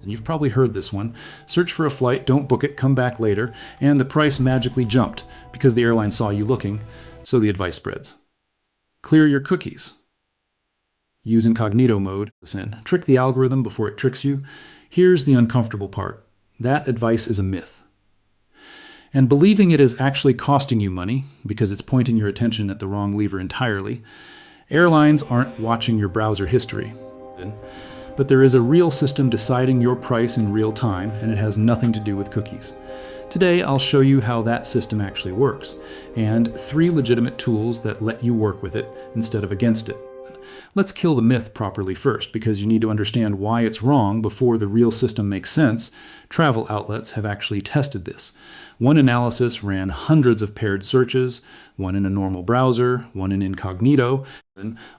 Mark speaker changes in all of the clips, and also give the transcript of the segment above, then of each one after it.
Speaker 1: And you've probably heard this one. Search for a flight, don't book it, come back later, and the price magically jumped because the airline saw you looking, so the advice spreads. Clear your cookies. Use incognito mode. Trick the algorithm before it tricks you. Here's the uncomfortable part. That advice is a myth. And believing it is actually costing you money, because it's pointing your attention at the wrong lever entirely, airlines aren't watching your browser history. But there is a real system deciding your price in real time, and it has nothing to do with cookies. Today, I'll show you how that system actually works, and 3 legitimate tools that let you work with it instead of against it. Let's kill the myth properly first, because you need to understand why it's wrong before the real system makes sense. Travel outlets have actually tested this. One analysis ran hundreds of paired searches, one in a normal browser, one in incognito,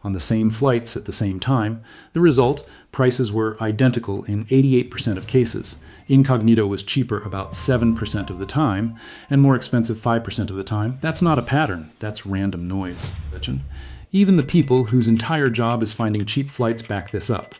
Speaker 1: on the same flights at the same time. The result, prices were identical in 88% of cases. Incognito was cheaper about 7% of the time, and more expensive 5% of the time. That's not a pattern, that's random noise. Even the people whose entire job is finding cheap flights back this up.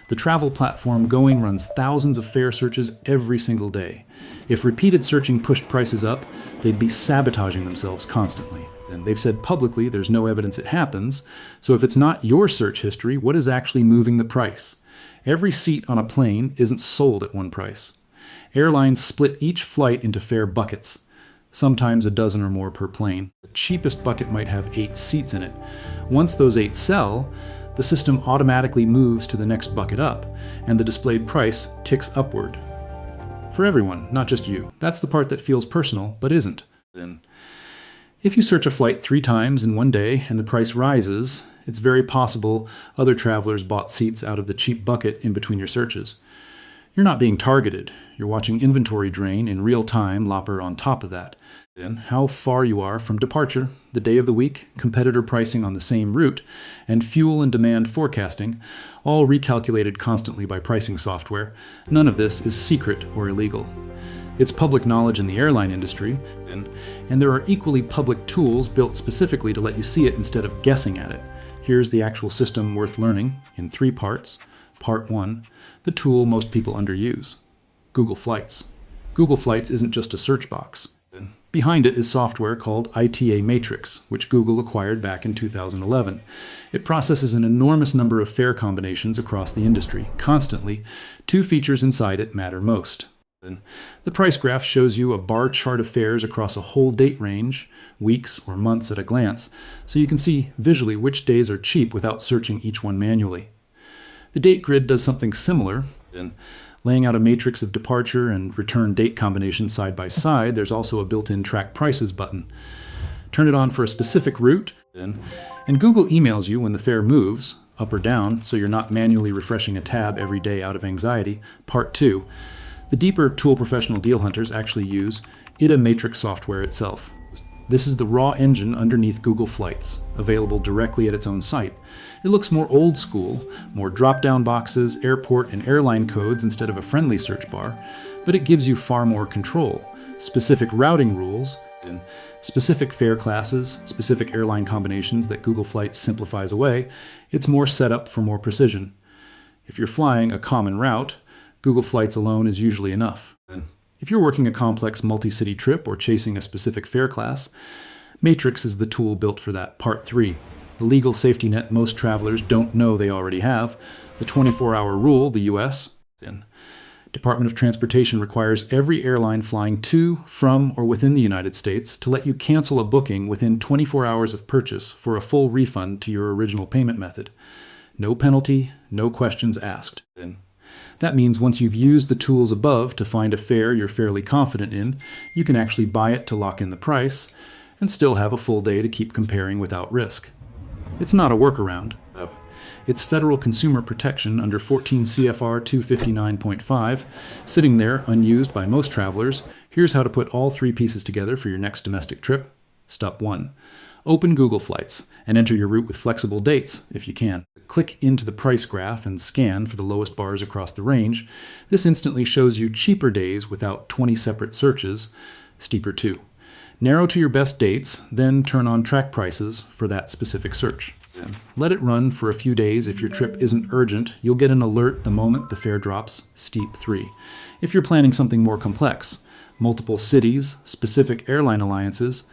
Speaker 1: The travel platform Going runs thousands of fare searches every single day. If repeated searching pushed prices up, they'd be sabotaging themselves constantly. And they've said publicly there's no evidence it happens, so if it's not your search history, what is actually moving the price? Every seat on a plane isn't sold at one price. Airlines split each flight into fare buckets, sometimes a dozen or more per plane. The cheapest bucket might have 8 seats in it. Once those 8 sell, the system automatically moves to the next bucket up, and the displayed price ticks upward. For everyone, not just you. That's the part that feels personal, but isn't. If you search a flight 3 times in one day and the price rises, it's very possible other travelers bought seats out of the cheap bucket in between your searches. You're not being targeted. You're watching inventory drain in real time, lopper on top of that. Then how far you are from departure, the day of the week, competitor pricing on the same route, and fuel and demand forecasting, all recalculated constantly by pricing software. None of this is secret or illegal. It's public knowledge in the airline industry, and there are equally public tools built specifically to let you see it instead of guessing at it. Here's the actual system worth learning in 3 parts. Part 1, the tool most people underuse. Google Flights. Google Flights isn't just a search box. Behind it is software called ITA Matrix, which Google acquired back in 2011. It processes an enormous number of fare combinations across the industry, constantly. 2 features inside it matter most. The price graph shows you a bar chart of fares across a whole date range, weeks or months at a glance, so you can see visually which days are cheap without searching each one manually. The date grid does something similar. Laying out a matrix of departure and return date combinations side by side, there's also a built-in track prices button. Turn it on for a specific route, and Google emails you when the fare moves, up or down, so you're not manually refreshing a tab every day out of anxiety. Part 2. The deeper tool professional deal hunters actually use ITA Matrix software itself. This is the raw engine underneath Google Flights, available directly at its own site. It looks more old school, more drop-down boxes, airport and airline codes instead of a friendly search bar, but it gives you far more control, specific routing rules, specific fare classes, specific airline combinations that Google Flights simplifies away. It's more set up for more precision. If you're flying a common route, Google Flights alone is usually enough. If you're working a complex multi-city trip or chasing a specific fare class, Matrix is the tool built for that. Part 3. The legal safety net most travelers don't know they already have. The 24-hour rule, the US. Department of Transportation requires every airline flying to, from, or within the United States to let you cancel a booking within 24 hours of purchase for a full refund to your original payment method. No penalty, no questions asked. That means once you've used the tools above to find a fare you're fairly confident in, you can actually buy it to lock in the price and still have a full day to keep comparing without risk. It's not a workaround. It's federal consumer protection under 14 CFR 259.5, sitting there unused by most travelers. Here's how to put all 3 pieces together for your next domestic trip. Step 1. Open Google Flights and enter your route with flexible dates, if you can. Click into the price graph and scan for the lowest bars across the range. This instantly shows you cheaper days without 20 separate searches, steeper 2. Narrow to your best dates, then turn on track prices for that specific search. Let it run for a few days. If your trip isn't urgent, you'll get an alert the moment the fare drops steep 3. If you're planning something more complex, multiple cities, specific airline alliances,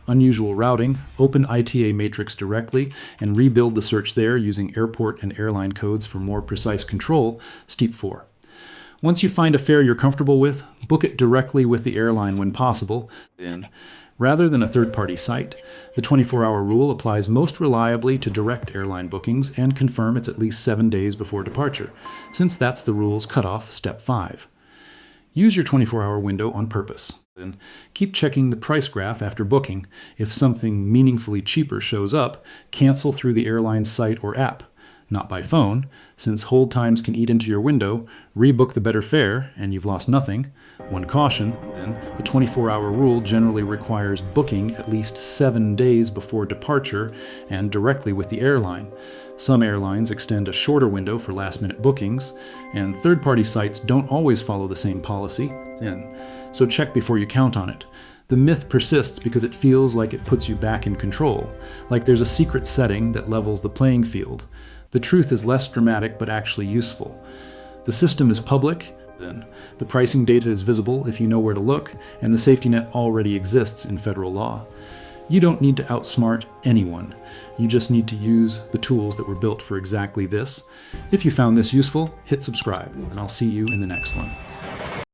Speaker 1: unusual routing, open ITA Matrix directly and rebuild the search there using airport and airline codes for more precise control, steep 4. Once you find a fare you're comfortable with, book it directly with the airline when possible. Rather than a third-party site, the 24-hour rule applies most reliably to direct airline bookings and confirm it's at least 7 days before departure, since that's the rule's cutoff, step 5. Use your 24-hour window on purpose. Then keep checking the price graph after booking. If something meaningfully cheaper shows up, cancel through the airline's site or app. Not by phone, since hold times can eat into your window, rebook the better fare, and you've lost nothing. One caution, then, the 24-hour rule generally requires booking at least 7 days before departure and directly with the airline. Some airlines extend a shorter window for last-minute bookings, and third-party sites don't always follow the same policy, so check before you count on it. The myth persists because it feels like it puts you back in control, like there's a secret setting that levels the playing field. The truth is less dramatic but actually useful. The system is public, the pricing data is visible if you know where to look, and the safety net already exists in federal law. You don't need to outsmart anyone. You just need to use the tools that were built for exactly this. If you found this useful, hit subscribe, and I'll see you in the next one.